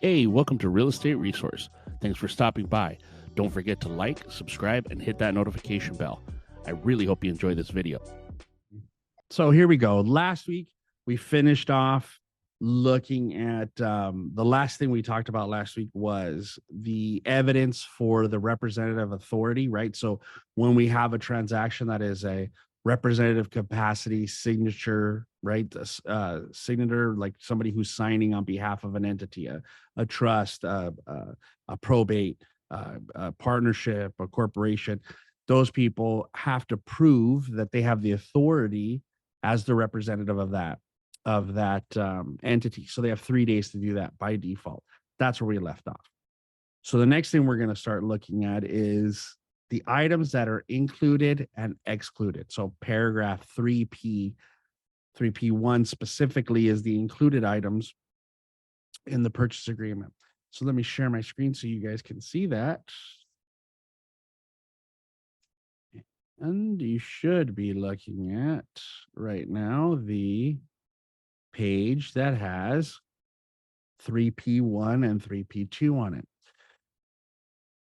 Hey, welcome to Real Estate Resource. Thanks for stopping by. Don't forget to like, subscribe, and hit that notification bell. I really hope you enjoy this video. So here we go. Last week, we finished off looking at the last thing we talked about last week was the evidence for the representative authority, right? So when we have a transaction that is a representative capacity signature, right? Signature, like somebody who's signing on behalf of an entity, a trust, a probate, a partnership, a corporation. Those people have to prove that they have the authority as the representative of that entity. So they have 3 days to do that by default. That's where we left off. So the next thing we're going to start looking at is the items that are included and excluded. So paragraph 3P1 specifically is the included items in the purchase agreement. So let me share my screen so you guys can see that. And you should be looking at right now the page that has 3P1 and 3P2 on it.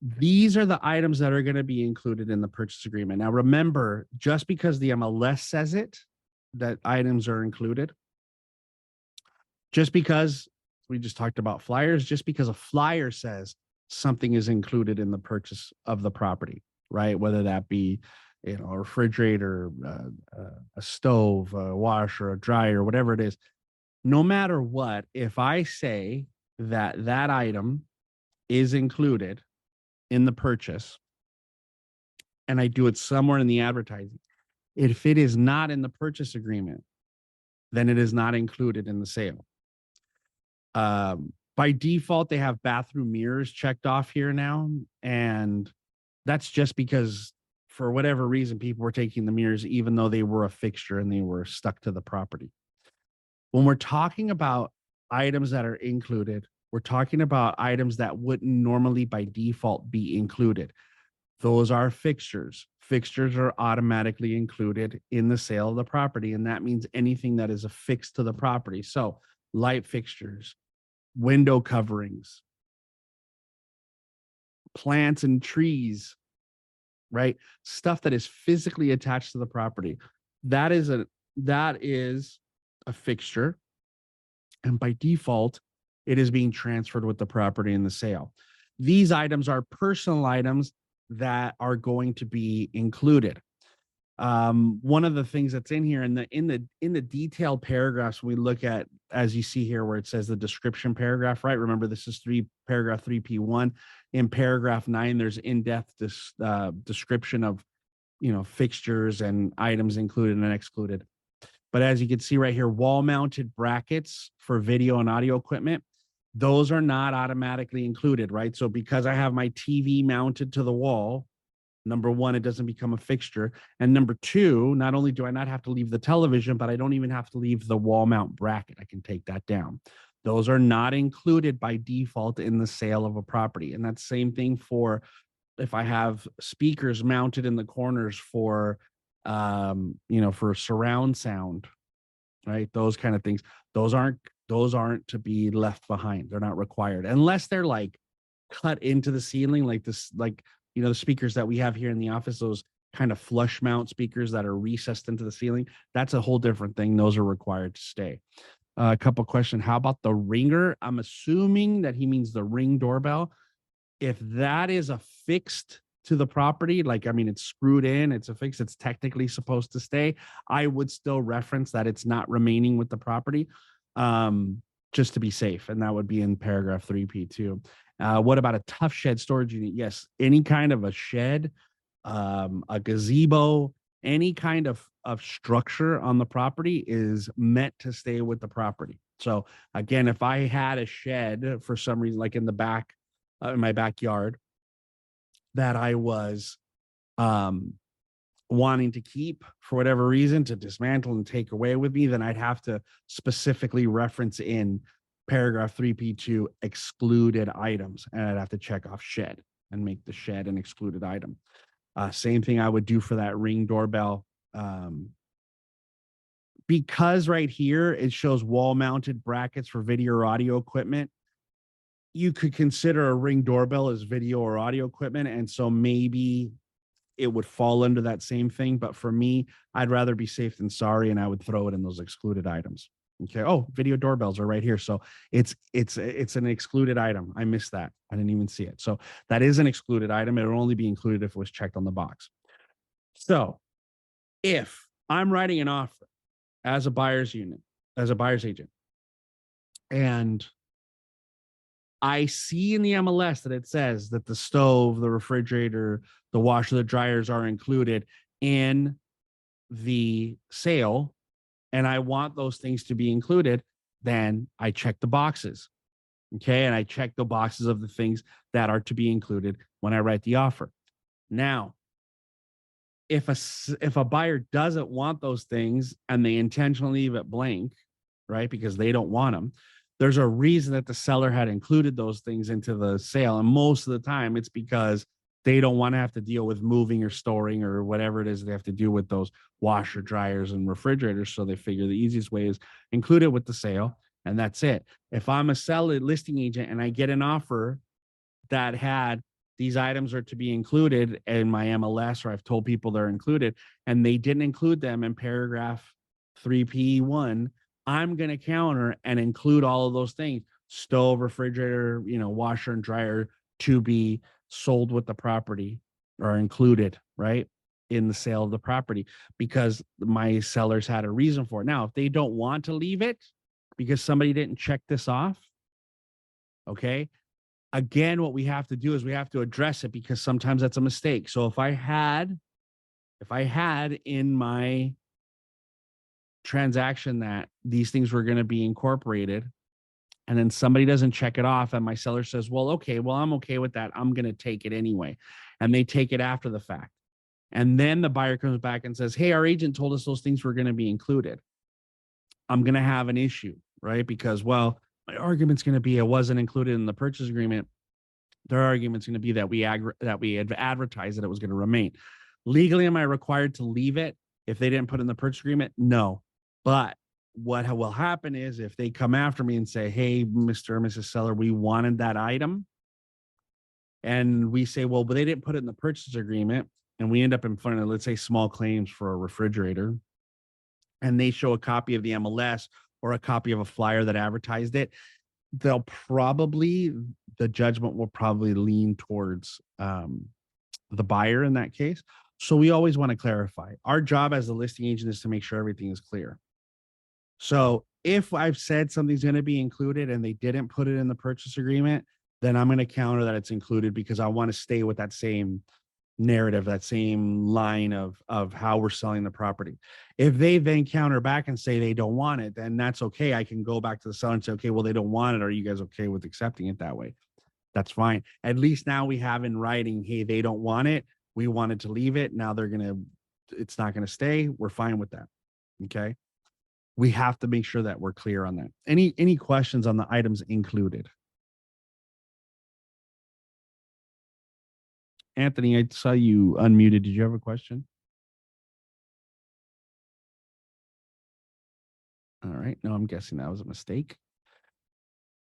These are the items that are going to be included in the purchase agreement. Now, remember, just because the MLS says it, that items are included, just because we just talked about flyers, just because a flyer says something is included in the purchase of the property, right? Whether that be a refrigerator, a stove, a washer, a dryer, whatever it is. No matter what, if I say that that item is included in the purchase and I do it somewhere in the advertising, if it is not in the purchase agreement, then it is not included in the sale. By default, they have bathroom mirrors checked off here now. And that's just because for whatever reason, people were taking the mirrors, even though they were a fixture and they were stuck to the property. When we're talking about items that are included, we're talking about items that wouldn't normally by default be included. Those are fixtures. Fixtures are automatically included in the sale of the property. And that means anything that is affixed to the property. So light fixtures, window coverings, plants and trees, right? Stuff that is physically attached to the property. That is a fixture. And by default, it is being transferred with the property in the sale. These items are personal items that are going to be included. One of the things that's in here in the detailed paragraphs we look at, as you see here, where it says the description paragraph, right? Remember, this is paragraph 3P1. In paragraph 9, there's in-depth description of fixtures and items included and excluded. But as you can see right here, wall-mounted brackets for video and audio equipment, those are not automatically included, right? So because I have my TV mounted to the wall, number one, it doesn't become a fixture. And number two, not only do I not have to leave the television, but I don't even have to leave the wall mount bracket. I can take that down. Those are not included by default in the sale of a property. And that's the same thing for if I have speakers mounted in the corners for for surround sound, right? Those kind of things. Those aren't to be left behind. They're not required unless they're like cut into the ceiling, like this, like the speakers that we have here in the office, those kind of flush mount speakers that are recessed into the ceiling. That's a whole different thing. Those are required to stay. A couple questions. How about the ringer? I'm assuming that he means the Ring doorbell. If that is affixed to the property, it's screwed in, it's affixed, it's technically supposed to stay, I would still reference that it's not remaining with the property, just to be safe. And that would be in paragraph 3P2. What about a tough shed storage unit? Yes, any kind of a shed, a gazebo, any kind of structure on the property is meant to stay with the property. So again, if I had a shed for some reason, like in the back, in my backyard, that I was wanting to keep for whatever reason to dismantle and take away with me, then I'd have to specifically reference in paragraph 3P2 excluded items, and I'd have to check off shed and make the shed an excluded item. Same thing I would do for that Ring doorbell. Because right here it shows wall mounted brackets for video or audio equipment, you could consider a Ring doorbell as video or audio equipment. And so maybe it would fall under that same thing. But for me, I'd rather be safe than sorry, and I would throw it in those excluded items. Okay. Oh, video doorbells are right here. So it's an excluded item. I missed that. I didn't even see it. So that is an excluded item. It will only be included if it was checked on the box. So if I'm writing an offer as a buyer's unit, as a buyer's agent, and I see in the MLS that it says that the stove, the refrigerator, the washer, the dryers are included in the sale, and I want those things to be included, then I check the boxes. Okay. And I check the boxes of the things that are to be included when I write the offer. Now, if a buyer doesn't want those things and they intentionally leave it blank, right, because they don't want them, there's a reason that the seller had included those things into the sale. And most of the time it's because they don't want to have to deal with moving or storing or whatever it is they have to do with those washer, dryers, and refrigerators. So they figure the easiest way is include it with the sale, and that's it. If I'm a seller listing agent and I get an offer that had these items are to be included in my MLS, or I've told people they're included, and they didn't include them in paragraph 3P1, I'm going to counter and include all of those things: stove, refrigerator, washer and dryer, to be sold with the property or included, right, in the sale of the property, because my sellers had a reason for it. Now, if they don't want to leave it because somebody didn't check this off, okay, again, what we have to do is we have to address it, because sometimes that's a mistake. So if I had in my transaction that these things were going to be incorporated, and then somebody doesn't check it off, and my seller says, well, okay, well, I'm okay with that, I'm going to take it anyway, and they take it after the fact, and then the buyer comes back and says, hey, our agent told us those things were going to be included, I'm going to have an issue, right? Because, well, my argument's going to be it wasn't included in the purchase agreement. Their argument's going to be that we had advertised that it was going to remain. Legally, am I required to leave it if they didn't put in the purchase agreement? No. But what will happen is if they come after me and say, hey, Mr. or Mrs. Seller, we wanted that item, and we say, well, but they didn't put it in the purchase agreement, and we end up in front of, let's say, small claims for a refrigerator, and they show a copy of the MLS or a copy of a flyer that advertised it, the judgment will probably lean towards the buyer in that case. So we always want to clarify. Our job as the listing agent is to make sure everything is clear. So if I've said something's going to be included and they didn't put it in the purchase agreement, then I'm going to counter that it's included, because I want to stay with that same narrative, that same line of how we're selling the property. If they then counter back and say they don't want it, then that's okay. I can go back to the seller and say, okay, well, they don't want it. Are you guys okay with accepting it that way? That's fine. At least now we have in writing, hey, they don't want it, we wanted to leave it, now it's not going to stay, we're fine with that. Okay. We have to make sure that we're clear on that. Any questions on the items included? Anthony, I saw you unmuted. Did you have a question? All right. No, I'm guessing that was a mistake.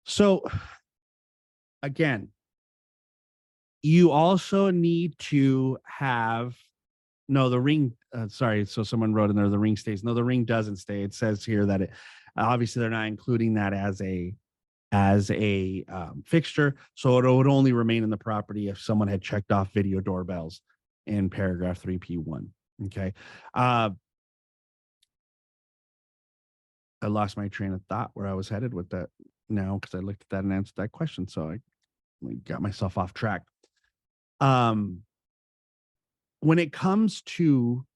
So again, you also need to have, no, the ring, sorry. So someone wrote in there, the ring stays. No, the ring doesn't stay. It says here that obviously they're not including that as a fixture. So it would only remain in the property if someone had checked off video doorbells in paragraph 3P1. Okay. I lost my train of thought where I was headed with that now, because I looked at that and answered that question. So I got myself off track. When it comes to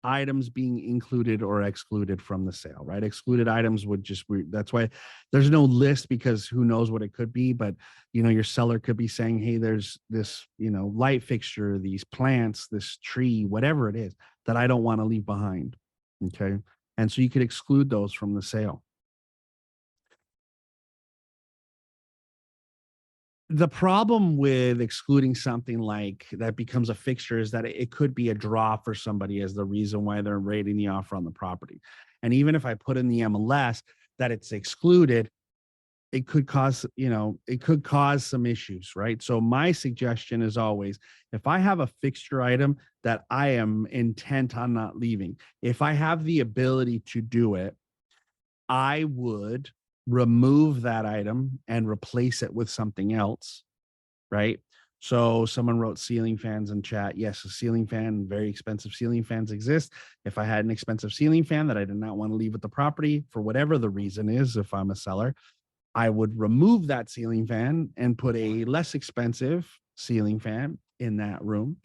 items being included or excluded from the sale, right? Excluded items would that's why there's no list, because who knows what it could be. But, your seller could be saying, hey, there's this, light fixture, these plants, this tree, whatever it is that I don't want to leave behind. Okay. And so you could exclude those from the sale. The problem with excluding something like that becomes a fixture is that it could be a draw for somebody as the reason why they're rating the offer on the property. And even if I put in the MLS that it's excluded, it could cause, it could cause some issues, right? So my suggestion is always, if I have a fixture item that I am intent on not leaving, if I have the ability to do it, I would remove that item and replace it with something else, right? So someone wrote ceiling fans in chat. Yes, a ceiling fan, very expensive ceiling fans exist. If I had an expensive ceiling fan that I did not want to leave with the property for whatever the reason is, if I'm a seller, I would remove that ceiling fan and put a less expensive ceiling fan in that room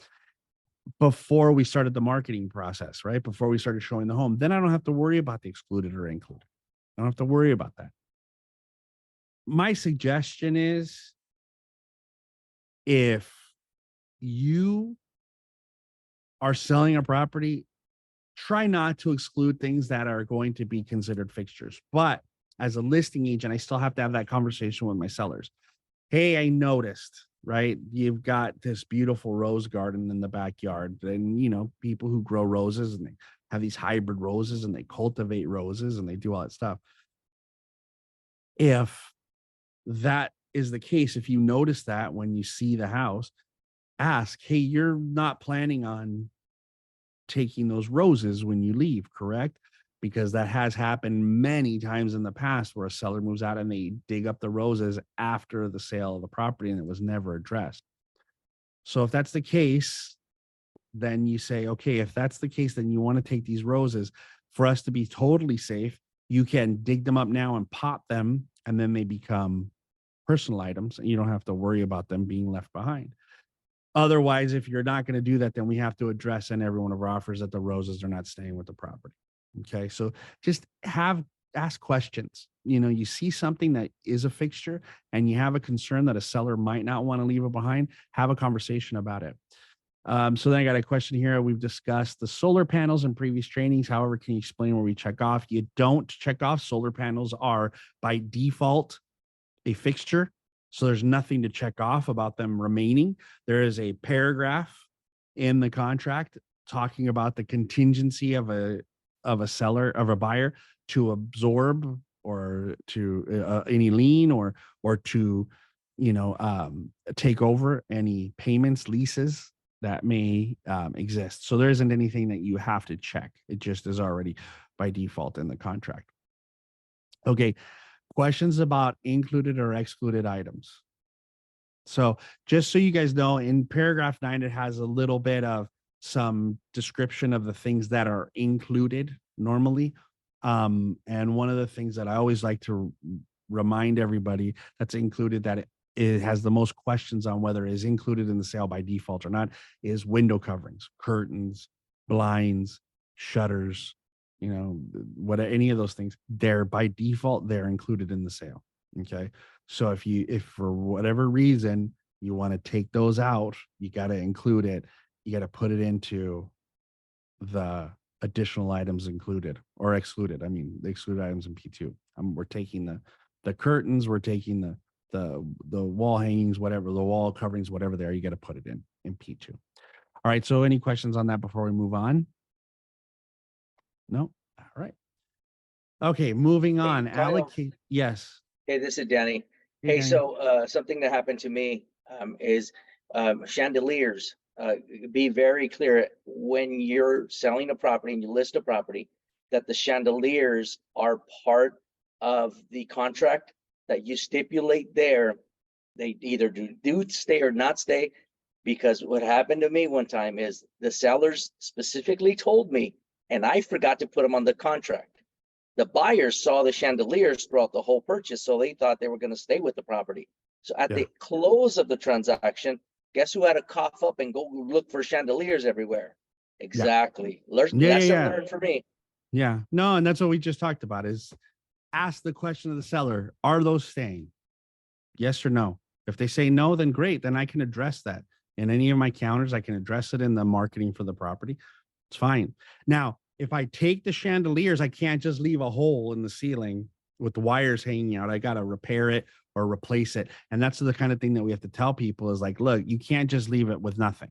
before we started the marketing process, right? Before we started showing the home. Then I don't have to worry about the excluded or included. I don't have to worry about that. My suggestion is, if you are selling a property, try not to exclude things that are going to be considered fixtures. But as a listing agent, I still have to have that conversation with my sellers. Hey, I noticed, right? You've got this beautiful rose garden in the backyard. And, people who grow roses and they have these hybrid roses and they cultivate roses and they do all that stuff. If that is the case, if you notice that when you see the house, ask, hey, you're not planning on taking those roses when you leave, correct? Because that has happened many times in the past where a seller moves out and they dig up the roses after the sale of the property and it was never addressed. So if that's the case, then you say, okay, if that's the case, then you want to take these roses. For us to be totally safe, you can dig them up now and pop them, and then they become personal items and you don't have to worry about them being left behind. Otherwise, if you're not going to do that, then we have to address in every one of our offers that the roses are not staying with the property. Okay. So just ask questions. You see something that is a fixture and you have a concern that a seller might not want to leave it behind, have a conversation about it. So then I got a question here. We've discussed the solar panels in previous trainings. However, can you explain where we check off? You don't check off. Solar panels are by default a fixture. So there's nothing to check off about them remaining. There is a paragraph in the contract talking about the contingency of a buyer to absorb or to any lien or to take over any payments, leases that may exist. So there isn't anything that you have to check. It just is already by default in the contract. Okay. Questions about included or excluded items. So just so you guys know, in paragraph 9, it has a little bit of some description of the things that are included normally. And one of the things that I always like to remind everybody that's included, that it has the most questions on whether it is included in the sale by default or not, is window coverings, curtains, blinds, shutters, what any of those things, they're by default, they're included in the sale. Okay. So if for whatever reason you want to take those out, you got to include it. You got to put it into the additional items included or excluded. I mean, the excluded items in P2. We're taking the curtains, we're taking the wall hangings, whatever, the wall coverings, whatever there, you got to put it in P2. All right. So any questions on that before we move on? No. All right. Okay, moving on. Allocate. Yes. Hey, this is Danny. Hey, Hey, Danny. so something that happened to me is chandeliers. Be very clear when you're selling a property and you list a property that the chandeliers are part of the contract that you stipulate there. They either do stay or not stay, because what happened to me one time is the sellers specifically told me, and I forgot to put them on the contract. The buyers saw the chandeliers throughout the whole purchase, so they thought they were going to stay with the property. So at the close of the transaction, guess who had to cough up and go look for chandeliers everywhere? Exactly. Lesson learned for me. Yeah. No, and that's what we just talked about, is ask the question of the seller. Are those staying? Yes or no? If they say no, then great. Then I can address that in any of my counters. I can address it in the marketing for the property. It's fine. Now, if I take the chandeliers, I can't just leave a hole in the ceiling with the wires hanging out. I got to repair it or replace it. And that's the kind of thing that we have to tell people is like, look, you can't just leave it with nothing.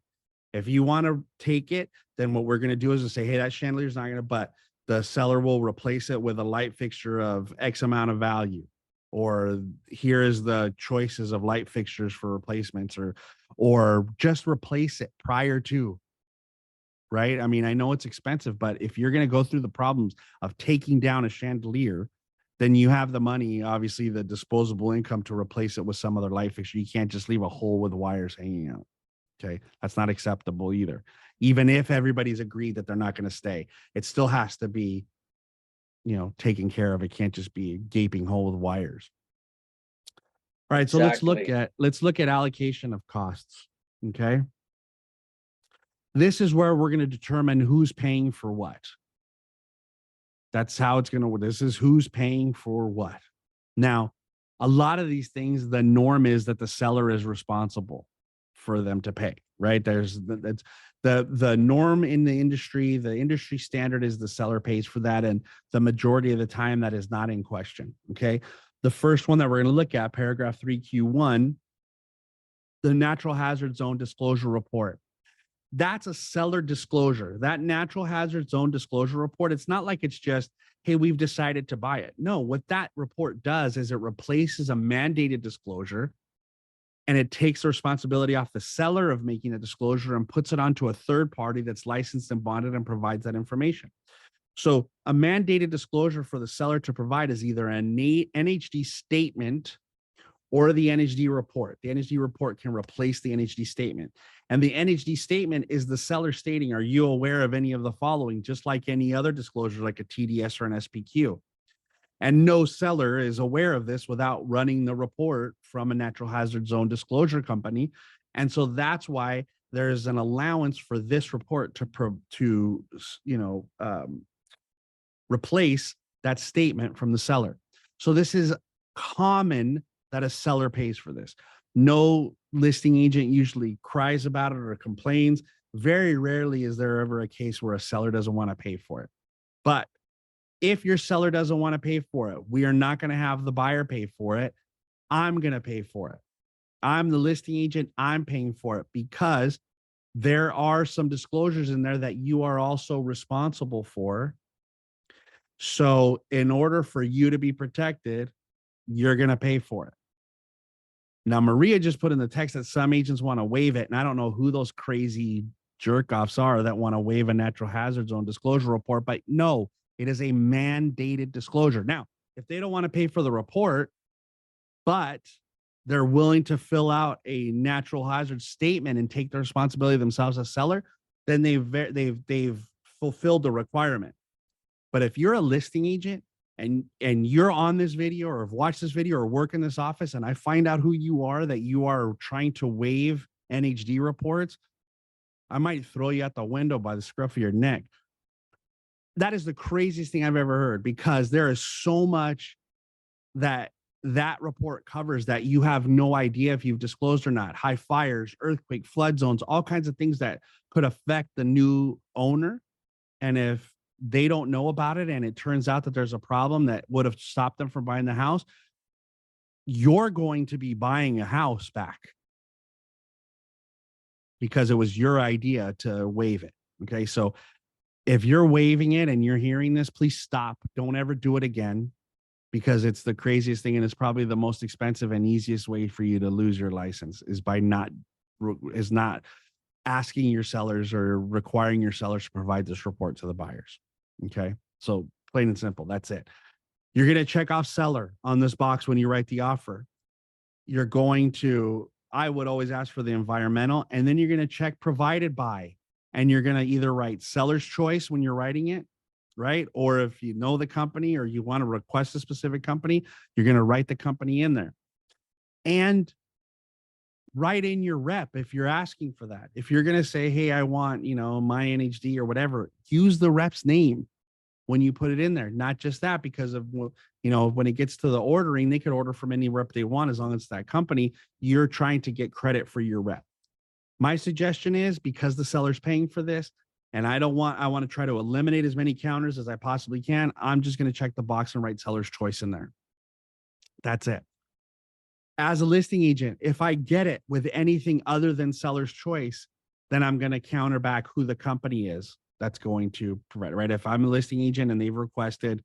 If you want to take it, then what we're going to do is to say, hey, that chandelier is not going to, but the seller will replace it with a light fixture of X amount of value, or here is the choices of light fixtures for replacements, or just replace it prior to, right? I mean, I know it's expensive, but if you're going to go through the problems of taking down a chandelier, then you have the money, obviously the disposable income, to replace it with some other light fixture. You can't just leave a hole with wires hanging out. Okay. That's not acceptable either. Even if everybody's agreed that they're not going to stay, it still has to be, taken care of. It can't just be a gaping hole with wires. All right. So Exactly. let's look at allocation of costs. Okay. This is where we're going to determine who's paying for what. That's how it's going to work. This is who's paying for what. Now, a lot of these things, the norm is that the seller is responsible for them to pay, right? That's the norm in the industry. The industry standard is the seller pays for that. And the majority of the time that is not in question. Okay. The first one that we're going to look at, paragraph 3Q1, the natural hazard zone disclosure report. That's a seller disclosure. That natural hazard zone disclosure report, it's not like it's just, hey, we've decided to buy it. No, what that report does is it replaces a mandated disclosure, and it takes the responsibility off the seller of making a disclosure and puts it onto a third party that's licensed and bonded and provides that information. So a mandated disclosure for the seller to provide is either an NHD statement or the NHD report. The NHD report can replace the NHD statement. And the NHD statement is the seller stating, are you aware of any of the following? Just like any other disclosure, like a TDS or an SPQ. And no seller is aware of this without running the report from a natural hazard zone disclosure company. And so that's why there's an allowance for this report to replace that statement from the seller. So this is common that a seller pays for this. No listing agent usually cries about it or complains. Very rarely is there ever a case where a seller doesn't want to pay for it. But if your seller doesn't want to pay for it, we are not going to have the buyer pay for it. I'm going to pay for it. I'm the listing agent. I'm paying for it because there are some disclosures in there that you are also responsible for. So in order for you to be protected, you're going to pay for it. Now, Maria just put in the text that some agents want to waive it. And I don't know who those crazy jerk offs are that want to waive a natural hazard zone disclosure report, but no, it is a mandated disclosure. Now, if they don't want to pay for the report, but they're willing to fill out a natural hazard statement and take the responsibility themselves as seller, then they've fulfilled the requirement. But if you're a listing agent and you're on this video or have watched this video or work in this office, and I find out who you are, that you are trying to waive NHD reports, I might throw you out the window by the scruff of your neck. That is the craziest thing I've ever heard, because there is so much that report covers that you have no idea if you've disclosed or not. High fires, earthquake, flood zones, all kinds of things that could affect the new owner. And if they don't know about it and it turns out that there's a problem that would have stopped them from buying the house, you're going to be buying a house back because it was your idea to waive it. Okay. So if you're waiving it and you're hearing this, please stop. Don't ever do it again, because it's the craziest thing. And it's probably the most expensive and easiest way for you to lose your license is by not asking your sellers or requiring your sellers to provide this report to the buyers. Okay. So plain and simple. That's it. You're going to check off seller on this box when you write the offer. You're going to, I would always ask for the environmental, and then you're going to check provided by, and you're going to either write seller's choice when you're writing it, right? Or if you know the company or you want to request a specific company, you're going to write the company in there. And write in your rep if you're asking for that. If you're going to say, hey, I want, my NHD or whatever, use the rep's name when you put it in there. Not just that, because of, when it gets to the ordering, they could order from any rep they want as long as it's that company. You're trying to get credit for your rep. My suggestion is, because the seller's paying for this and I want to try to eliminate as many counters as I possibly can, I'm just going to check the box and write seller's choice in there. That's it. As a listing agent, if I get it with anything other than seller's choice, then I'm going to counter back who the company is that's going to provide, right? If I'm a listing agent and they've requested,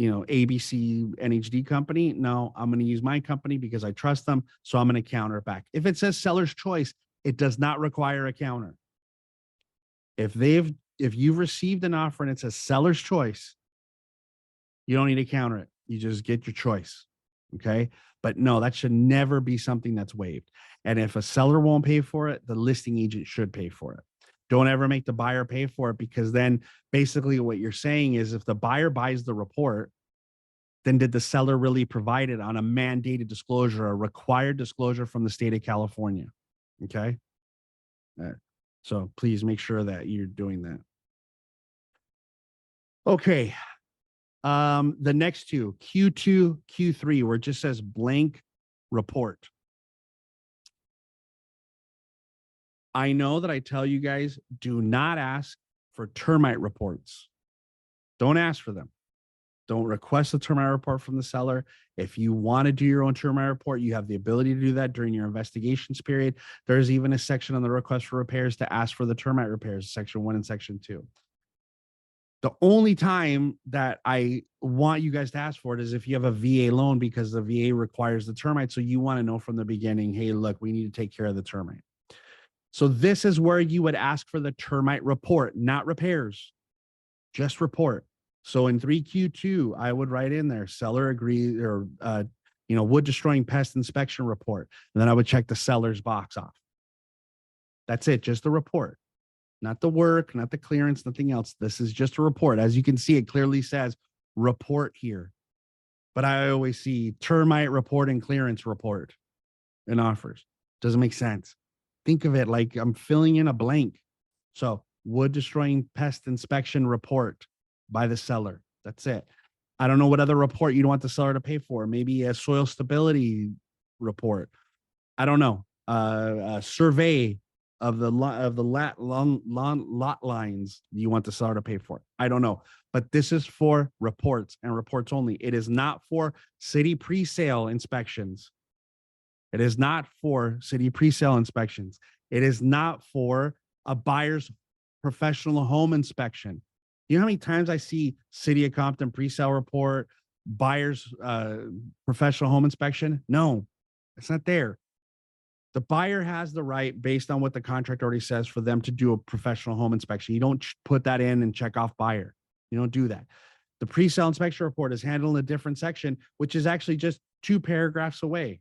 ABC NHD company. No, I'm going to use my company because I trust them. So I'm going to counter it back. If it says seller's choice, it does not require a counter. If you've received an offer and it says seller's choice, you don't need to counter it. You just get your choice. Okay. But no, that should never be something that's waived. And if a seller won't pay for it, the listing agent should pay for it. Don't ever make the buyer pay for it, because then basically what you're saying is if the buyer buys the report, then did the seller really provide it on a mandated disclosure, a required disclosure from the state of California? Okay. So please make sure that you're doing that. Okay. The next two, Q2, Q3, where it just says blank report. I know that I tell you guys, do not ask for termite reports. Don't ask for them. Don't request a termite report from the seller. If you want to do your own termite report, you have the ability to do that during your investigations period. There's even a section on the request for repairs to ask for the termite repairs, section 1 and section 2. The only time that I want you guys to ask for it is if you have a VA loan, because the VA requires the termite. So you want to know from the beginning, hey, look, we need to take care of the termite. So this is where you would ask for the termite report, not repairs, just report. So in 3Q2, I would write in there, seller agrees, or, wood destroying pest inspection report. And then I would check the seller's box off. That's it. Just the report, not the work, not the clearance, nothing else. This is just a report. As you can see, it clearly says report here. But I always see termite report and clearance report in offers. Doesn't make sense. Think of it like I'm filling in a blank. So wood destroying pest inspection report by the seller. That's it. I don't know what other report you'd want the seller to pay for. Maybe a soil stability report. I don't know. A survey of the lot lines you want the seller to pay for. I don't know. But this is for reports and reports only. It is not for city pre-sale inspections. It is not for city pre-sale inspections. It is not for a buyer's professional home inspection. You know how many times I see City of Compton pre-sale report, buyer's professional home inspection? No, it's not there. The buyer has the right, based on what the contract already says, for them to do a professional home inspection. You don't put that in and check off buyer. You don't do that. The pre-sale inspection report is handled in a different section, which is actually just 2 paragraphs away.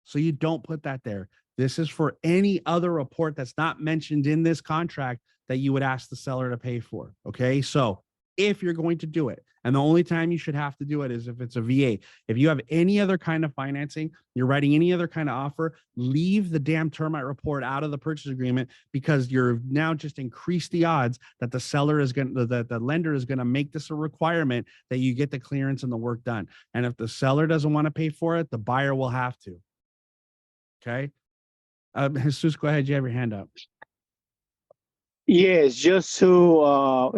So you don't put that there. This is for any other report that's not mentioned in this contract that you would ask the seller to pay for. Okay. So if you're going to do it, and the only time you should have to do it is if it's a VA. If you have any other kind of financing, you're writing any other kind of offer, leave the damn termite report out of the purchase agreement, because you're now just increased the odds that the seller is going to, that the lender is going to make this a requirement that you get the clearance and the work done. And if the seller doesn't want to pay for it, the buyer will have to. Okay. Jesus, go ahead. You have your hand up. Yes, just to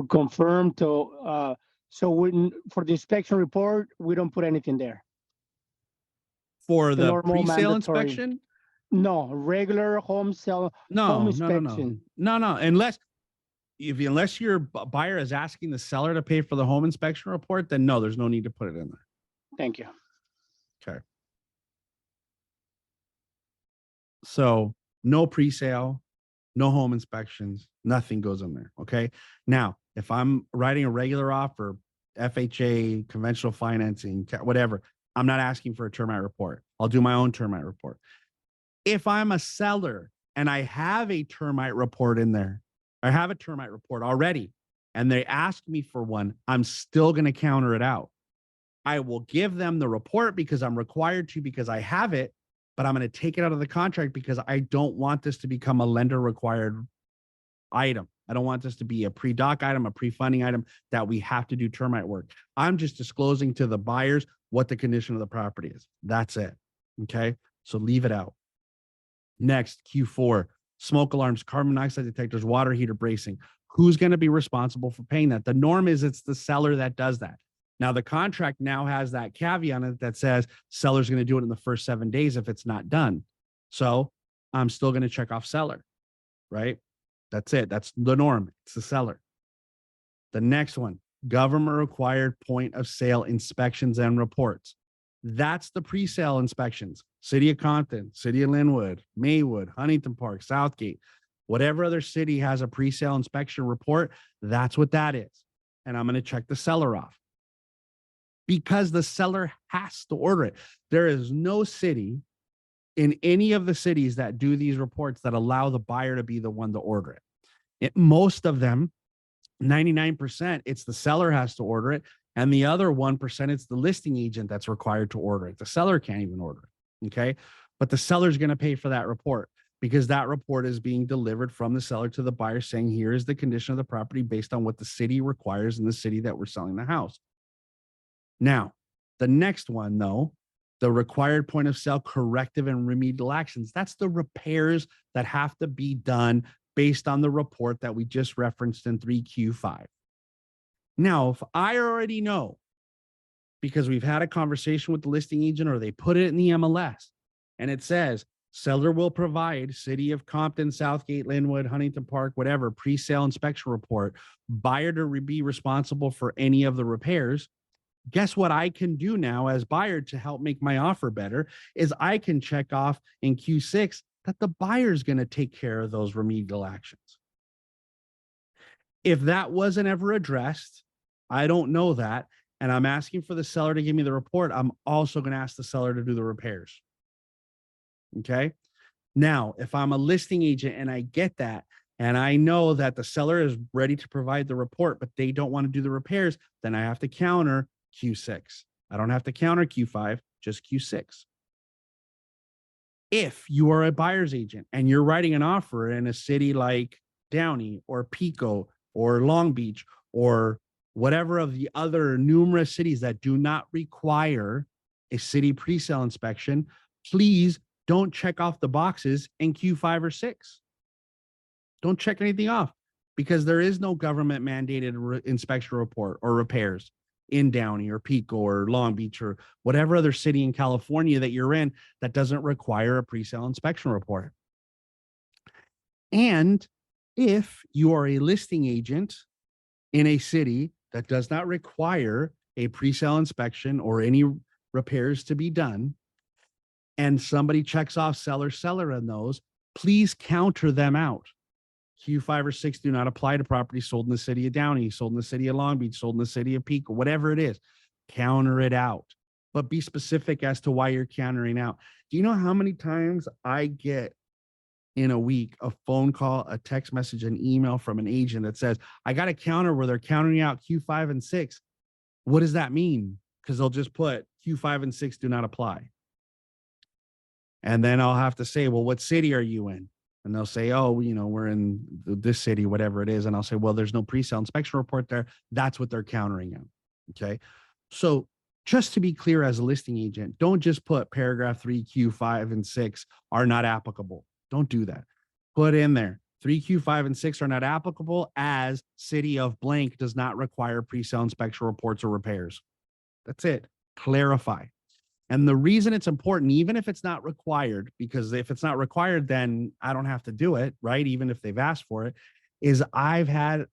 confirm, so for the inspection report, we don't put anything there. For the normal pre-sale mandatory inspection? No, regular home inspection. No. Unless your buyer is asking the seller to pay for the home inspection report, then no, there's no need to put it in there. Thank you. Okay. So no pre-sale, no home inspections, nothing goes in there. Okay. Now, if I'm writing a regular offer, FHA, conventional financing, whatever, I'm not asking for a termite report. I'll do my own termite report. If I'm a seller and I have a termite report in there, I have a termite report already, and they ask me for one, I'm still going to counter it out. I will give them the report because I'm required to, because I have it, but I'm going to take it out of the contract because I don't want this to become a lender required item. I don't want this to be a pre-doc item, a pre-funding item that we have to do termite work. I'm just disclosing to the buyers what the condition of the property is. That's it. Okay. So leave it out. Next, Q4, smoke alarms, carbon monoxide detectors, water heater bracing. Who's going to be responsible for paying that? The norm is it's the seller that does that. Now, the contract now has that caveat on it that says seller's going to do it in the first 7 days if it's not done. So I'm still going to check off seller, right? That's it. That's the norm. It's the seller. The next one, government required point of sale inspections and reports. That's the pre-sale inspections. City of Compton, City of Linwood, Maywood, Huntington Park, Southgate, whatever other city has a pre-sale inspection report, that's what that is. And I'm going to check the seller off because the seller has to order it. There is no city in any of the cities that do these reports that allow the buyer to be the one to order it. Most of them, 99%, it's the seller has to order it. And the other 1%, it's the listing agent that's required to order it. The seller can't even order it. Okay. But the seller's going to pay for that report because that report is being delivered from the seller to the buyer saying, here is the condition of the property based on what the city requires in the city that we're selling the house. Now, the next one, though, the required point of sale corrective and remedial actions. That's the repairs that have to be done based on the report that we just referenced in 3Q5. Now, if I already know, because we've had a conversation with the listing agent or they put it in the MLS and it says, seller will provide City of Compton, Southgate, Linwood, Huntington Park, whatever, pre-sale inspection report, buyer to be responsible for any of the repairs. Guess what I can do now as buyer to help make my offer better is I can check off in Q6 that the buyer is going to take care of those remedial actions. If that wasn't ever addressed, I don't know that, and I'm asking for the seller to give me the report, I'm also going to ask the seller to do the repairs. Okay. Now, if I'm a listing agent and I get that, and I know that the seller is ready to provide the report, but they don't want to do the repairs, then I have to counter Q6. I don't have to counter Q5, just Q6. If you are a buyer's agent and you're writing an offer in a city like Downey or Pico or Long Beach or whatever of the other numerous cities that do not require a city pre-sale inspection, please don't check off the boxes in Q5 or 6. Don't check anything off because there is no government mandated inspection report or repairs in Downey or Pico or Long Beach or whatever other city in California that you're in that doesn't require a pre-sale inspection report. And if you are a listing agent in a city that does not require a pre-sale inspection or any repairs to be done, and somebody checks off seller on those, please counter them out. Q5 or 6 do not apply to property sold in the city of Downey, sold in the city of Long Beach, sold in the city of Pico, whatever it is. Counter it out, but be specific as to why you're countering out. Do you know how many times I get in a week a phone call, a text message, an email from an agent that says, I got a counter where they're countering out Q5 and 6. What does that mean? Because they'll just put Q5 and 6 do not apply. And then I'll have to say, well, what city are you in? And they'll say, oh, you know, we're in this city, whatever it is. And I'll say, well, there's no pre-sale inspection report there. That's what they're countering out. Okay. So just to be clear, as a listing agent, don't just put paragraph 3Q5 and 6 are not applicable. Don't do that. Put in there 3Q5 and 6 are not applicable as city of blank does not require pre-sale inspection reports or repairs. That's it. Clarify. And the reason it's important, even if it's not required, because if it's not required, then I don't have to do it, right? Even if they've asked for it, is I've had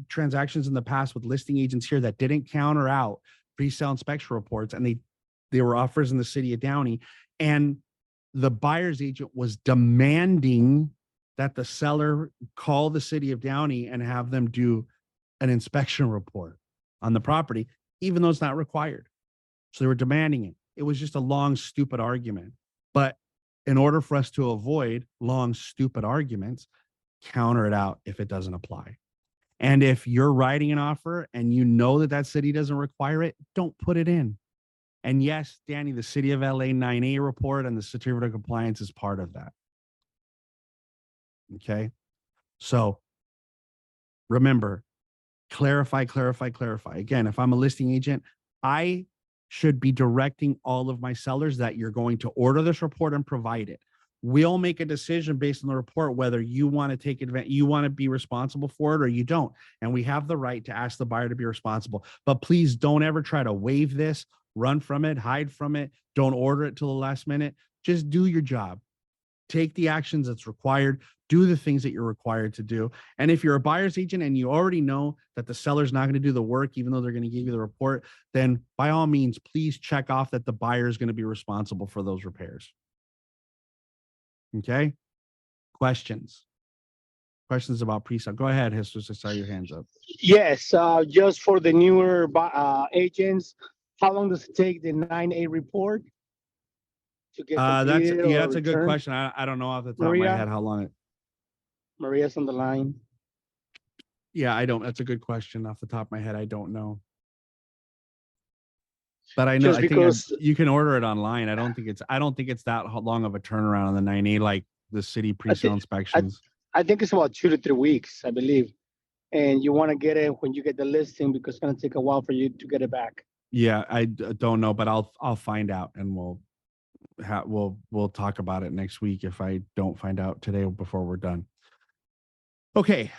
transactions in the past with listing agents here that didn't counter out pre-sale inspection reports, and they were offers in the city of Downey, and the buyer's agent was demanding that the seller call the city of Downey and have them do an inspection report on the property, even though it's not required. So they were demanding it. It was just a long, stupid argument. But in order for us to avoid long, stupid arguments, counter it out if it doesn't apply. And if you're writing an offer and you know that that city doesn't require it, don't put it in. And yes, Danny, the City of LA 9A report and the certificate of compliance is part of that. Okay. So remember, clarify. Again, if I'm a listing agent, I should be directing all of my sellers that you're going to order this report and provide it. We'll make a decision based on the report whether you want to take advantage, you want to be responsible for it or you don't. And we have the right to ask the buyer to be responsible. But please don't ever try to waive this, run from it, hide from it. Don't order it till the last minute. Just do your job. take the actions that's required, do the things that you're required to do. And if you're a buyer's agent and you already know that the seller's not going to do the work, even though they're going to give you the report, then by all means, please check off that the buyer is going to be responsible for those repairs. Okay. Questions about pre-sale. Go ahead, Jesus. I saw your hands up. Yes, just for the newer agents, how long does it take the 9A report to get That's completed or that's a good returned? question. I don't know off the top of my Maria? head how long it. Maria's on the line. Yeah, I don't. That's a good question off the top of my head. I don't know. But I know Just I think because you can order it online. I don't think it's that long of a turnaround on the 9A like the city pre-sale inspections. I think it's about 2 to 3 weeks, I believe. And you want to get it when you get the listing because it's going to take a while for you to get it back. Yeah, I don't know, but I'll find out and we'll talk about it next week if I don't find out today before we're done. Okay.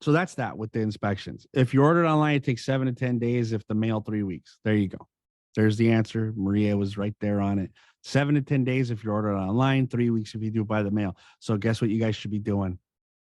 So that's that with the inspections. If you order it online, it takes 7 to 10 days. If the mail, 3 weeks. There you go. There's the answer. Maria was right there on it. 7 to 10 days if you order it online, 3 weeks if you do it by the mail. So guess what you guys should be doing?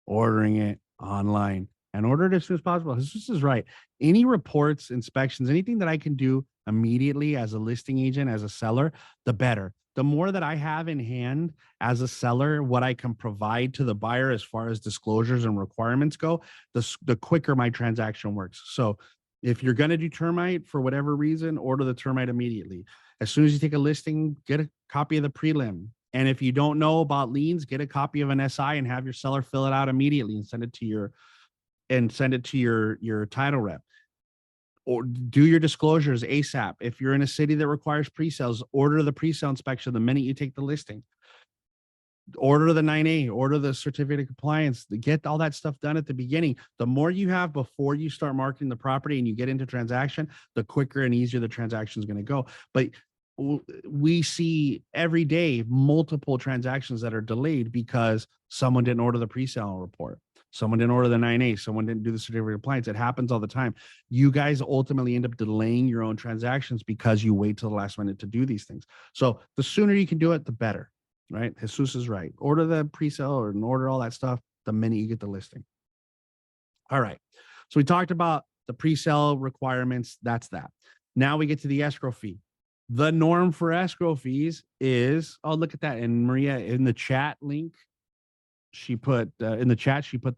Ordering it online and order it as soon as possible. This is right. Any reports, inspections, anything that I can do immediately as a listing agent, as a seller, the better. The more that I have in hand as a seller, what I can provide to the buyer as far as disclosures and requirements go, the quicker my transaction works. So if you're going to do termite for whatever reason, order the termite immediately. As soon as you take a listing, get a copy of the prelim. And if you don't know about liens, get a copy of an SI and have your seller fill it out immediately and send it to your title rep. Or do your disclosures ASAP. If you're in a city that requires pre-sales, order the pre-sale inspection the minute you take the listing. Order the 9A, order the certificate of compliance, get all that stuff done at the beginning. The more you have before you start marketing the property and you get into transaction, the quicker and easier the transaction is going to go. But we see every day multiple transactions that are delayed because someone didn't order the pre-sale report. Someone didn't order the 9A. Someone didn't do the certificate of compliance. It happens all the time. You guys ultimately end up delaying your own transactions because you wait till the last minute to do these things. So the sooner you can do it, the better, right? Jesus is right. Order the pre-sale and order all that stuff the minute you get the listing. All right. So we talked about the pre-sale requirements. That's that. Now we get to the escrow fee. The norm for escrow fees is, oh, look at that. And Maria, in the chat link, she put the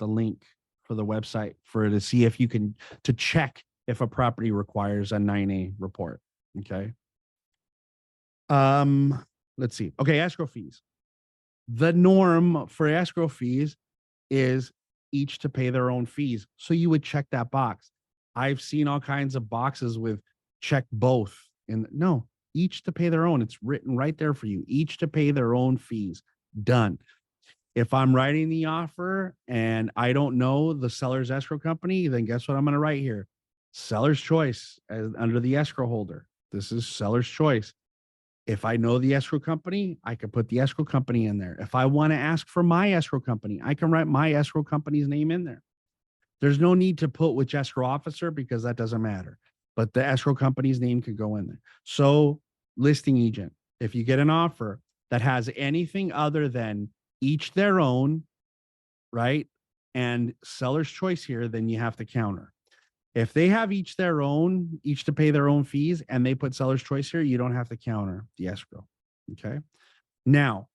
link for the website to see if you can, to check if a property requires a 9A report. Okay. Let's see. Okay. Escrow fees. The norm for escrow fees is each to pay their own fees. So you would check that box. I've seen all kinds of boxes with check both. And no, each to pay their own. It's written right there for you. Each to pay their own fees. Done. If I'm writing the offer and I don't know the seller's escrow company, then guess what I'm going to write here? Seller's choice under the escrow holder. This is seller's choice. If I know the escrow company, I can put the escrow company in there. If I want to ask for my escrow company, I can write my escrow company's name in there. There's no need to put which escrow officer because that doesn't matter. But the escrow company's name could go in there. So listing agent, if you get an offer that has anything other than each their own, right, and seller's choice here, then you have to counter. If they have each their own, each to pay their own fees, and they put seller's choice here, you don't have to counter the escrow. Okay. Now,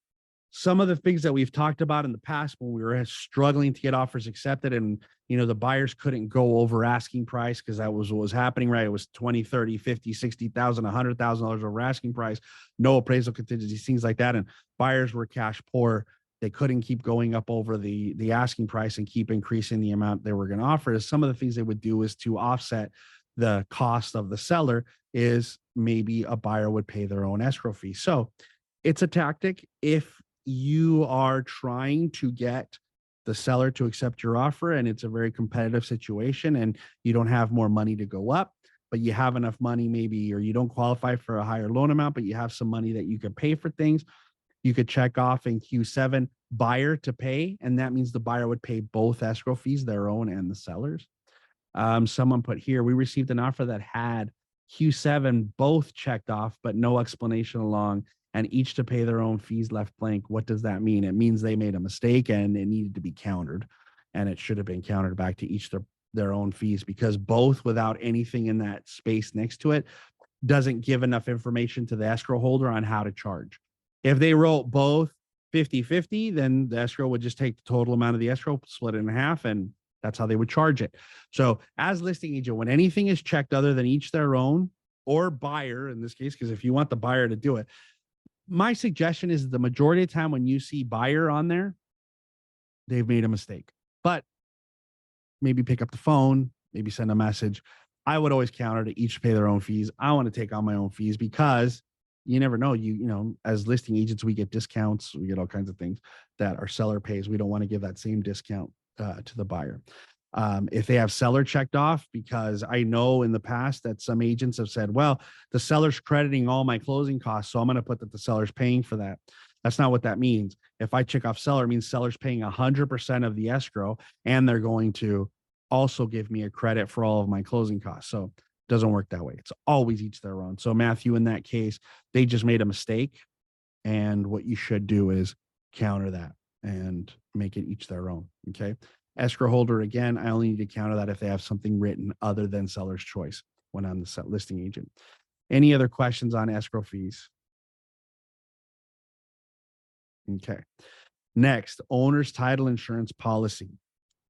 some of the things that we've talked about in the past when we were struggling to get offers accepted and, the buyers couldn't go over asking price because that was what was happening, right? It was 20, 30, 50, 60,000, $100,000 over asking price, no appraisal contingencies, things like that. And buyers were cash poor. They couldn't keep going up over the asking price and keep increasing the amount they were going to offer. Some of the things they would do is to offset the cost of the seller is maybe a buyer would pay their own escrow fee. So it's a tactic. If you are trying to get the seller to accept your offer and it's a very competitive situation and you don't have more money to go up, but you have enough money maybe, or you don't qualify for a higher loan amount, but you have some money that you could pay for things, you could check off in Q7 buyer to pay. And that means the buyer would pay both escrow fees, their own and the seller's. Someone put here, we received an offer that had Q7 both checked off, but no explanation along and each to pay their own fees left blank. What does that mean? It means they made a mistake and it needed to be countered, and it should have been countered back to each their own fees, because both without anything in that space next to it doesn't give enough information to the escrow holder on how to charge. If they wrote both 50-50, then the escrow would just take the total amount of the escrow, split it in half, and that's how they would charge it. So as listing agent, when anything is checked other than each their own or buyer in this case, because if you want the buyer to do it, my suggestion is the majority of the time when you see buyer on there, they've made a mistake. But maybe pick up the phone, maybe send a message. I would always counter to each pay their own fees. I want to take on my own fees because you never know. You know, as listing agents, we get discounts, we get all kinds of things that our seller pays. We don't want to give that same discount to the buyer. If they have seller checked off, because I know in the past that some agents have said, well, the seller's crediting all my closing costs, so I'm going to put that the seller's paying for that. That's not what that means. If I check off seller, it means seller's paying 100% of the escrow, and they're going to also give me a credit for all of my closing costs. So it doesn't work that way. It's always each their own. So Matthew, in that case, they just made a mistake. And what you should do is counter that and make it each their own. Okay. Escrow holder, again, I only need to counter that if they have something written other than seller's choice when I'm the listing agent. Any other questions on escrow fees? Okay. Next, owner's title insurance policy.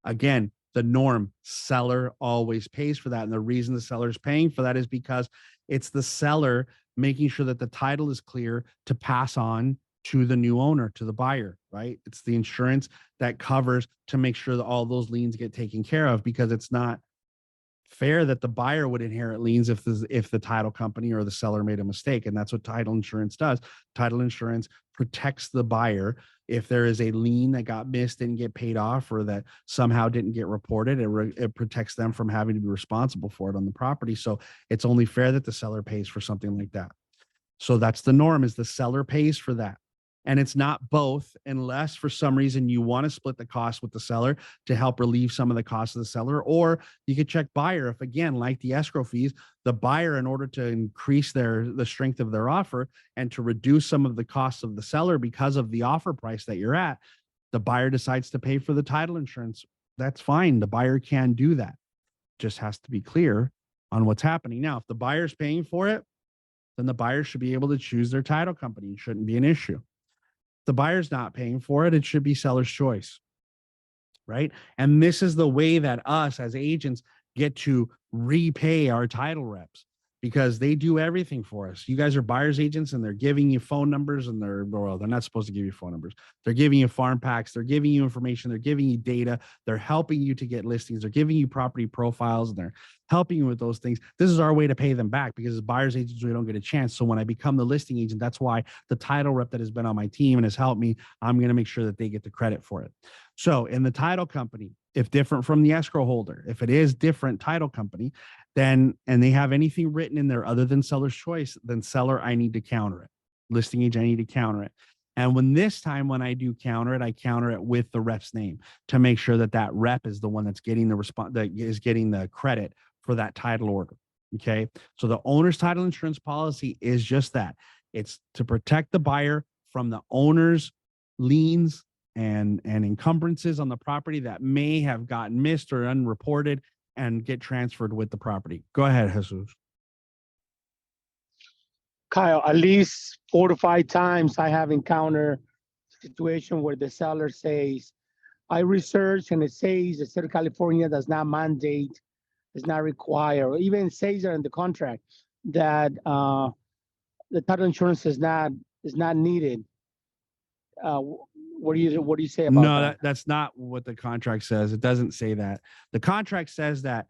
Again, the norm, seller always pays for that. And the reason the seller is paying for that is because it's the seller making sure that the title is clear to pass on to the new owner, to the buyer, right? It's the insurance that covers to make sure that all those liens get taken care of, because it's not fair that the buyer would inherit liens if the title company or the seller made a mistake. And that's what title insurance does. Title insurance protects the buyer. If there is a lien that got missed, didn't get paid off, or that somehow didn't get reported, it protects them from having to be responsible for it on the property. So it's only fair that the seller pays for something like that. So that's the norm, is the seller pays for that. And it's not both, unless for some reason you want to split the cost with the seller to help relieve some of the cost of the seller, or you could check buyer. If, again, like the escrow fees, the buyer, in order to increase the strength of their offer and to reduce some of the costs of the seller because of the offer price that you're at, the buyer decides to pay for the title insurance. That's fine. The buyer can do that. Just has to be clear on what's happening. Now, if the buyer's paying for it, then the buyer should be able to choose their title company. It shouldn't be an issue. The buyer's not paying for it, it should be seller's choice, right? And this is the way that us as agents get to repay our title reps, because they do everything for us. You guys are buyer's agents, and they're giving you phone numbers, and they're not supposed to give you phone numbers. They're giving you farm packs. They're giving you information. They're giving you data. They're helping you to get listings. They're giving you property profiles, and they're helping you with those things. This is our way to pay them back, because as buyer's agents, we don't get a chance. So when I become the listing agent, that's why the title rep that has been on my team and has helped me, I'm going to make sure that they get the credit for it. So in the title company, if different from the escrow holder, if it is different title company, then, and they have anything written in there other than seller's choice, then seller, I need to counter it. Listing agent, I need to counter it. And when I do counter it, I counter it with the rep's name to make sure that that rep is the one that's getting the response, that is getting the credit for that title order. Okay. So the owner's title insurance policy is just that. It's to protect the buyer from the owner's liens and encumbrances on the property that may have gotten missed or unreported and get transferred with the property. Go ahead, Jesus. Kyle, at least 4 to 5 times I have encountered a situation where the seller says, I researched and it says the state of California does not mandate, does not require, or even says there in the contract that the title insurance is not needed. What do you say about that? No, that's not what the contract says. It doesn't say that. The contract says that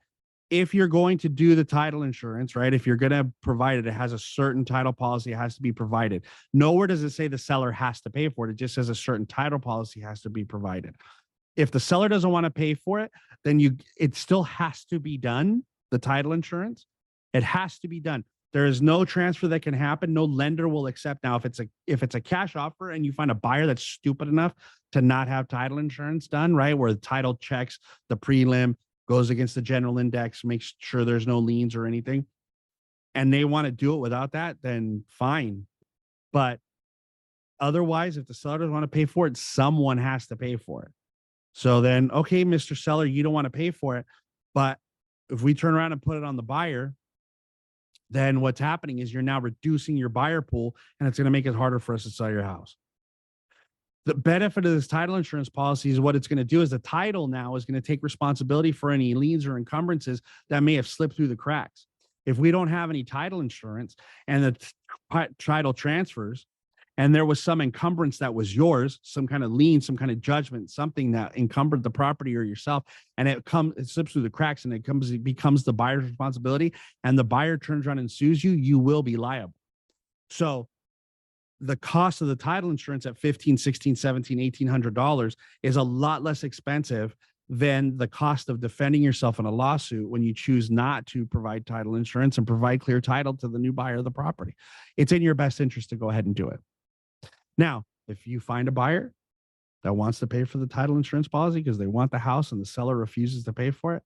if you're going to do the title insurance, right, if you're going to provide it, it has a certain title policy, it has to be provided. Nowhere does it say the seller has to pay for it. It just says a certain title policy has to be provided. If the seller doesn't want to pay for it, then it still has to be done. The title insurance, it has to be done. There is no transfer that can happen. No lender will accept. Now, if it's a cash offer and you find a buyer that's stupid enough to not have title insurance done, right, where the title checks the prelim, goes against the general index, makes sure there's no liens or anything, and they want to do it without that, then fine. But Otherwise, if the seller doesn't want to pay for it, someone has to pay for it. So then, okay, Mr. Seller, you don't want to pay for it. But if we turn around and put it on the buyer, then what's happening is you're now reducing your buyer pool, and it's going to make it harder for us to sell your house. The benefit of this title insurance policy is what it's going to do is the title now is going to take responsibility for any liens or encumbrances that may have slipped through the cracks. If we don't have any title insurance and the title transfers, and there was some encumbrance that was yours, some kind of lien, some kind of judgment, something that encumbered the property or yourself, and it slips through the cracks and it becomes the buyer's responsibility, and the buyer turns around and sues you, you will be liable. So the cost of the title insurance at $1,500, $1,600, $1,700, $1,800 is a lot less expensive than the cost of defending yourself in a lawsuit when you choose not to provide title insurance and provide clear title to the new buyer of the property. It's in your best interest to go ahead and do it. Now, if you find a buyer that wants to pay for the title insurance policy because they want the house and the seller refuses to pay for it,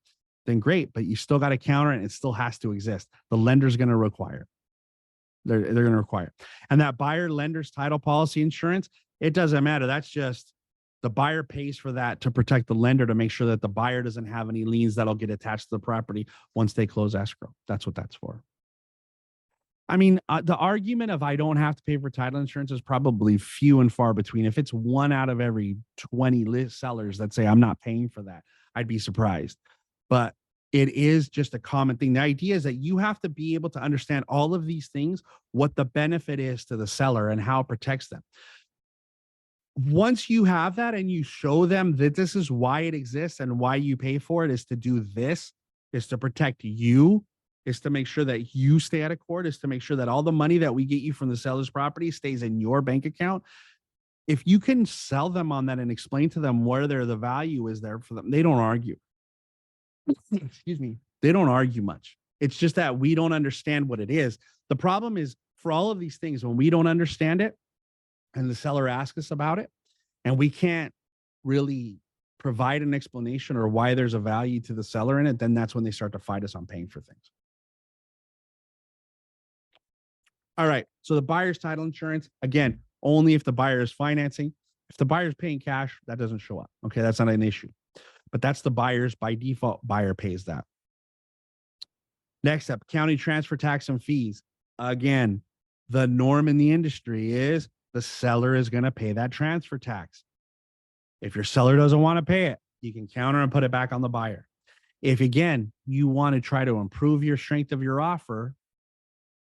then great, but you still got to counter it and it still has to exist. The lender's going to require it. They're going to require it. And that buyer lender's title policy insurance, it doesn't matter. That's just the buyer pays for that to protect the lender, to make sure that the buyer doesn't have any liens that'll get attached to the property once they close escrow. That's what that's for. I mean, the argument of I don't have to pay for title insurance is probably few and far between. If it's 1 out of every 20 sellers that say I'm not paying for that, I'd be surprised. But it is just a common thing. The idea is that you have to be able to understand all of these things, what the benefit is to the seller and how it protects them. Once you have that and you show them that this is why it exists and why you pay for it is to do this, is to protect you, is to make sure that you stay out of court, is to make sure that all the money that we get you from the seller's property stays in your bank account. If you can sell them on that and explain to them where the value is there for them, they don't argue. Excuse me. They don't argue much. It's just that we don't understand what it is. The problem is for all of these things, when we don't understand it and the seller asks us about it and we can't really provide an explanation or why there's a value to the seller in it, then that's when they start to fight us on paying for things. All right. So the buyer's title insurance, again, only if the buyer is financing. If the buyer is paying cash, that doesn't show up. Okay. That's not an issue. But that's the buyer's, by default, buyer pays that. Next up, county transfer tax and fees. Again, the norm in the industry is the seller is going to pay that transfer tax. If your seller doesn't want to pay it, you can counter and put it back on the buyer. If, again, you want to try to improve your strength of your offer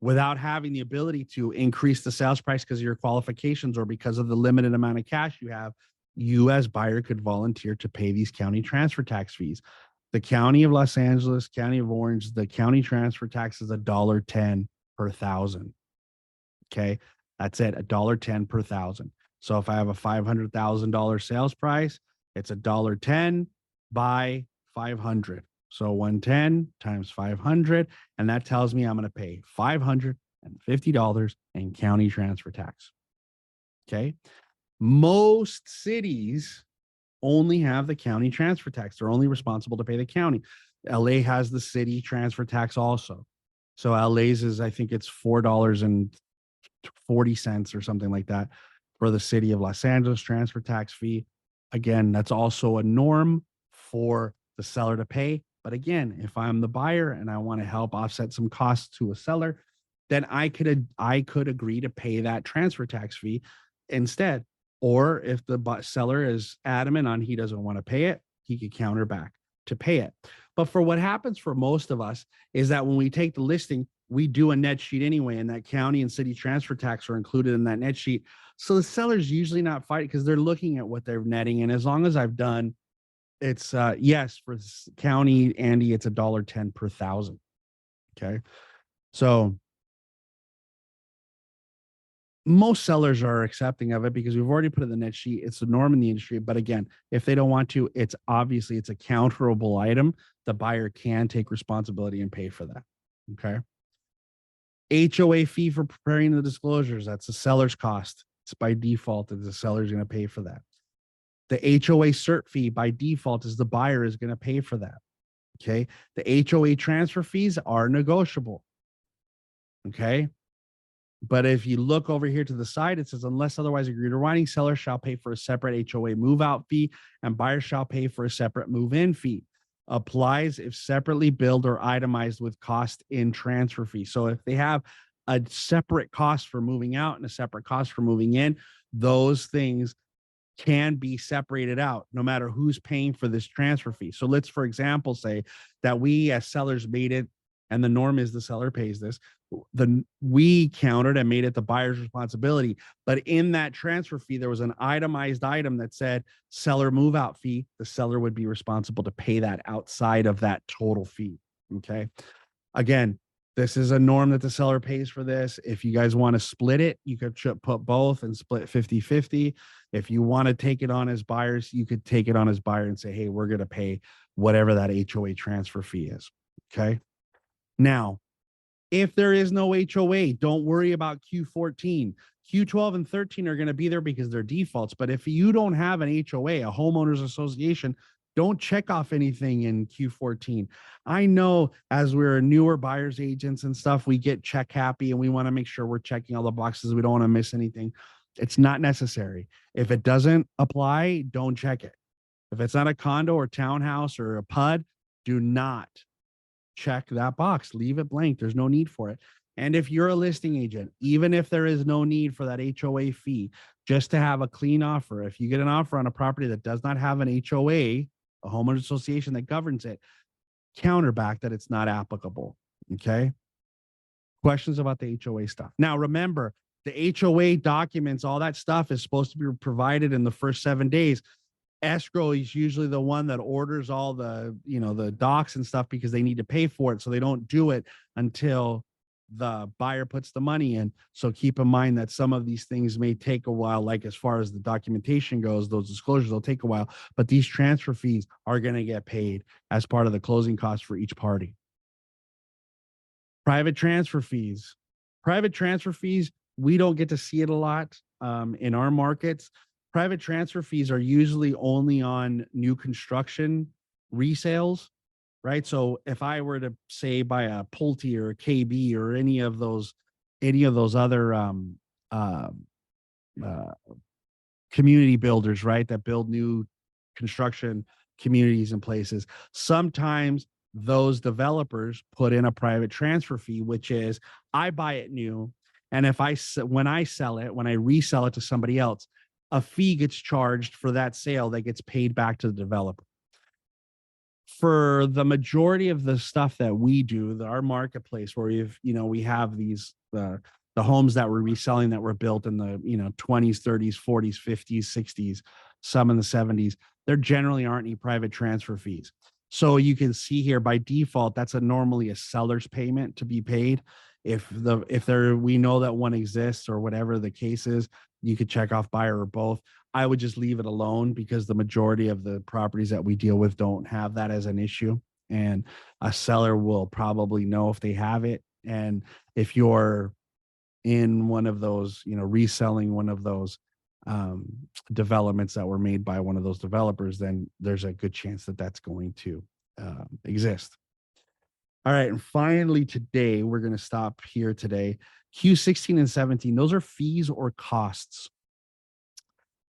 without having the ability to increase the sales price because of your qualifications or because of the limited amount of cash you have, you as buyer could volunteer to pay these county transfer tax fees. The County of Los Angeles, County of Orange, the county transfer tax is $1.10 per thousand. Okay. That's it. $1.10 per thousand. So if I have a $500,000 sales price, it's $1.10 by 500. So 110 times 500. And that tells me I'm going to pay $550 in county transfer tax. Okay. Most cities only have the county transfer tax. They're only responsible to pay the county. LA has the city transfer tax also. So LA's is, I think it's $4.40 or something like that for the city of Los Angeles transfer tax fee. Again, that's also a norm for the seller to pay. But again, if I'm the buyer and I want to help offset some costs to a seller, then I could agree to pay that transfer tax fee instead. Or if the seller is adamant on he doesn't want to pay it, he could counter back to pay it. But for what happens for most of us is that when we take the listing, we do a net sheet anyway, and that county and city transfer tax are included in that net sheet. So the seller's usually not fighting because they're looking at what they're netting. And as long as I've done, it's yes, for county, Andy, it's $1.10 per thousand. Okay. So most sellers are accepting of it because we've already put it in the net sheet. It's the norm in the industry. But again, if they don't want to, it's obviously it's a counterable item. The buyer can take responsibility and pay for that. Okay. HOA fee for preparing the disclosures. That's the seller's cost. It's by default that the seller is going to pay for that. The HOA cert fee by default is the buyer is going to pay for that. Okay. The HOA transfer fees are negotiable. Okay. But if you look over here to the side, it says, unless otherwise agreed or writing, seller shall pay for a separate HOA move out fee and buyer shall pay for a separate move in fee. Applies if separately billed or itemized with cost in transfer fee. So if they have a separate cost for moving out and a separate cost for moving in, those things can be separated out no matter who's paying for this transfer fee. So let's, for example, say that we as sellers made it, and the norm is the seller pays this. We countered and made it the buyer's responsibility. But in that transfer fee, there was an itemized item that said seller move out fee. The seller would be responsible to pay that outside of that total fee. Okay. Again, this is a norm that the seller pays for this. If you guys want to split it, you could put both and split 50-50. If you want to take it on as buyers, you could take it on as buyer and say, hey, we're going to pay whatever that HOA transfer fee is. Okay. Now, if there is no HOA, don't worry about Q14. Q12 and 13 are going to be there because they're defaults. But if you don't have an HOA, a homeowners association, don't check off anything in Q14. I know as we're newer buyers agents and stuff, we get check happy and we want to make sure we're checking all the boxes. We don't want to miss anything. It's not necessary. If it doesn't apply, don't check it. If it's not a condo or townhouse or a PUD, do not check that box. Leave it blank. There's no need for it. And if you're a listing agent, even if there is no need for that HOA fee, just to have a clean offer, if you get an offer on a property that does not have an HOA, a homeowners association that governs it, counter back that it's not applicable. Okay. Questions about the HOA stuff. Now, remember, the HOA documents, all that stuff is supposed to be provided in the first 7 days. Escrow is usually the one that orders all the, the docs and stuff because they need to pay for it. So they don't do it until the buyer puts the money in. So keep in mind that some of these things may take a while, like as far as the documentation goes, those disclosures will take a while, but these transfer fees are going to get paid as part of the closing costs for each party. Private transfer fees. Private transfer fees, we don't get to see it a lot in our markets. Private transfer fees are usually only on new construction resales, right? So if I were to say buy a Pulte or a KB or any of those other community builders, right, that build new construction communities and places, sometimes those developers put in a private transfer fee, which is I buy it new, and when I resell it to somebody else, a fee gets charged for that sale that gets paid back to the developer. For the majority of the stuff that we do, our marketplace where we have these the homes that we're reselling that were built in the 20s, 30s, 40s, 50s, 60s, some in the 70s, there generally aren't any private transfer fees. So you can see here by default, that's normally a seller's payment to be paid. If we know that one exists or whatever the case is, you could check off buyer or both. I would just leave it alone because the majority of the properties that we deal with don't have that as an issue. And a seller will probably know if they have it. And if you're in one of those, reselling one of those developments that were made by one of those developers, then there's a good chance that that's going to exist. All right. And finally, today, we're going to stop here today. Q16 and 17, those are fees or costs.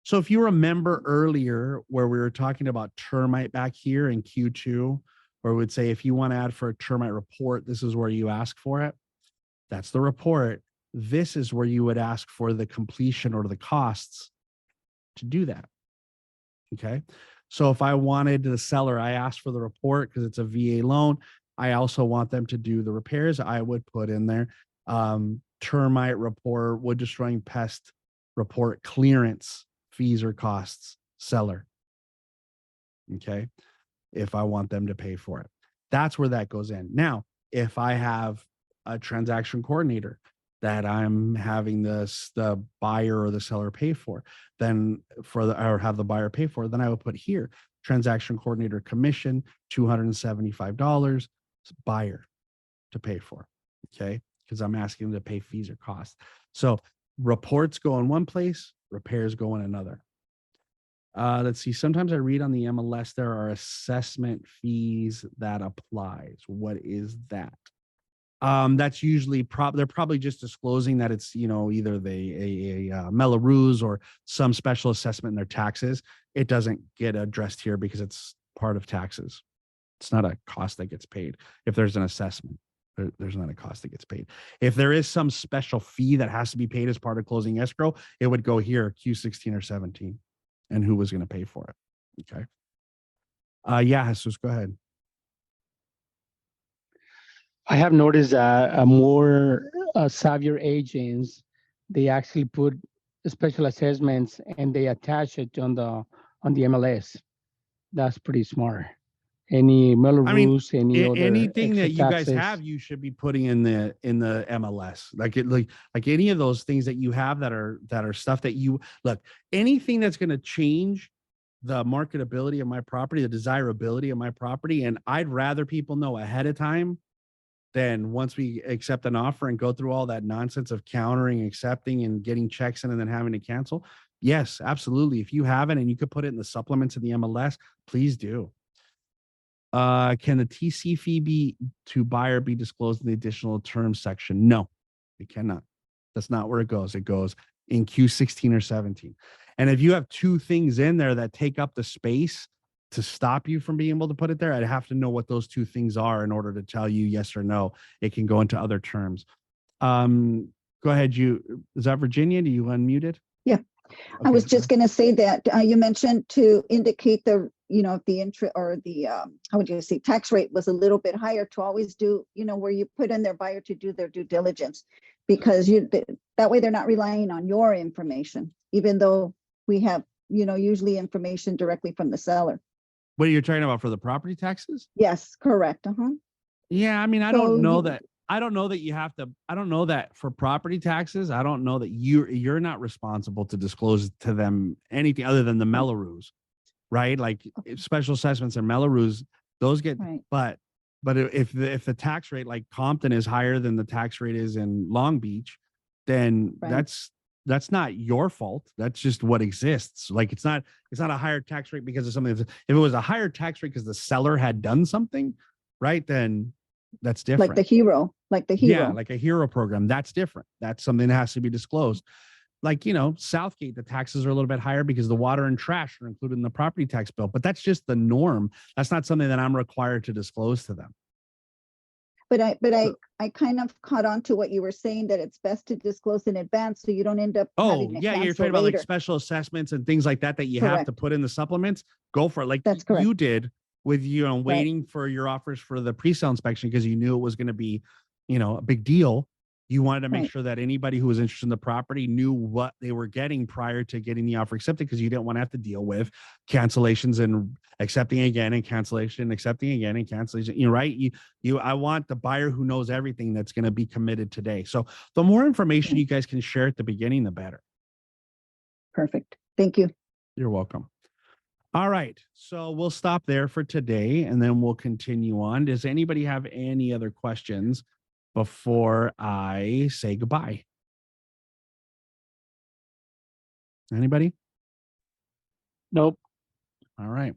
So if you remember earlier where we were talking about termite back here in Q2, where we would say, if you want to add for a termite report, this is where you ask for it. That's the report. This is where you would ask for the completion or the costs to do that. Okay. So if I wanted the seller, I asked for the report because it's a VA loan. I also want them to do the repairs. I would put in there termite report, wood destroying pest report, clearance, fees or costs, seller. Okay. If I want them to pay for it, that's where that goes in. Now, if I have a transaction coordinator that I'm having the buyer or the seller pay for, then or have the buyer pay for, then I would put here transaction coordinator commission, $275, buyer to pay for. Okay. Because I'm asking them to pay fees or costs. So reports go in one place, repairs go in another. Let's see. Sometimes I read on the MLS there are assessment fees that applies. What is that? That's usually they're probably just disclosing that it's, you know, either a Melrose or some special assessment in their taxes. It doesn't get addressed here because it's part of taxes. It's not a cost that gets paid. If there's an assessment, there's not a cost that gets paid. If there is some special fee that has to be paid as part of closing escrow, it would go here, Q16 or 17, and who was going to pay for it. Okay. Yeah, Jesus, go ahead. I have noticed that more savvier agents, they actually put special assessments and they attach it on the MLS. That's pretty smart. Any Melrose, any other anything that extra you guys taxes. have, you should be putting in the MLS. Like any of those things that you have that are stuff that you look, anything that's going to change the marketability of my property, the desirability of my property. And I'd rather people know ahead of time than once we accept an offer and go through all that nonsense of countering, accepting, and getting checks in and then having to cancel. Yes, absolutely. If you have it and you could put it in the supplements of the MLS, please do. Can the TC fee be to buyer be disclosed in the additional terms section? No, it cannot. That's not where it goes. It goes in Q16 or 17. And if you have two things in there that take up the space to stop you from being able to put it there, I'd have to know what those two things are in order to tell you yes or no. It can go into other terms. Go ahead. Is that Virginia? Do you unmute it? Yeah. Okay. I was just going to say that you mentioned to indicate the, you know, if the interest or the, how would you say, tax rate was a little bit higher, to always do, you know, where you put in their buyer to do their due diligence, because that way they're not relying on your information, even though we have, you know, usually information directly from the seller. What are you talking about for the property taxes? Yes, correct. Yeah, I mean, I So don't know you- that. I don't know that you have to. I don't know that for property taxes. I don't know that you're not responsible to disclose to them anything other than the Melrose, right? Like special assessments and Melrose, those get. Right. But if the tax rate like Compton is higher than the tax rate is in Long Beach, then Right. that's not your fault. That's just what exists. Like it's not a higher tax rate because of something. If it was a higher tax rate because the seller had done something, right? Then that's different. like the hero. Yeah, like a hero program. That's different. That's something that has to be disclosed. Like, you know, Southgate, the taxes are a little bit higher because the water and trash are included in the property tax bill. But that's just the norm. That's not something that I'm required to disclose to them. But I kind of caught on to what you were saying, that it's best to disclose in advance so you don't end up Oh, having to yeah, you're cancel talking about like later. special assessments and things like that you have Correct. to put in the supplements. Go for it. Like That's correct. you did with, you know, waiting for your offers for the pre-sale inspection because you knew it was going to be, you know, a big deal. You wanted to make Right. sure that anybody who was interested in the property knew what they were getting prior to getting the offer accepted, because you didn't want to have to deal with cancellations and accepting again and cancellation, accepting again and cancellation. You know, right? I want the buyer who knows everything that's going to be committed today. So the more information you guys can share at the beginning, the better. Perfect. Thank you. You're welcome. All right. So we'll stop there for today and then we'll continue on. Does anybody have any other questions before I say goodbye? Anybody? Nope. All right.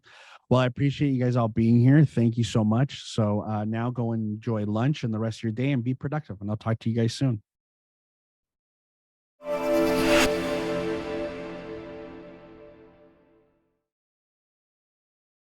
Well, I appreciate you guys all being here. Thank you so much. So now go and enjoy lunch and the rest of your day and be productive. And I'll talk to you guys soon.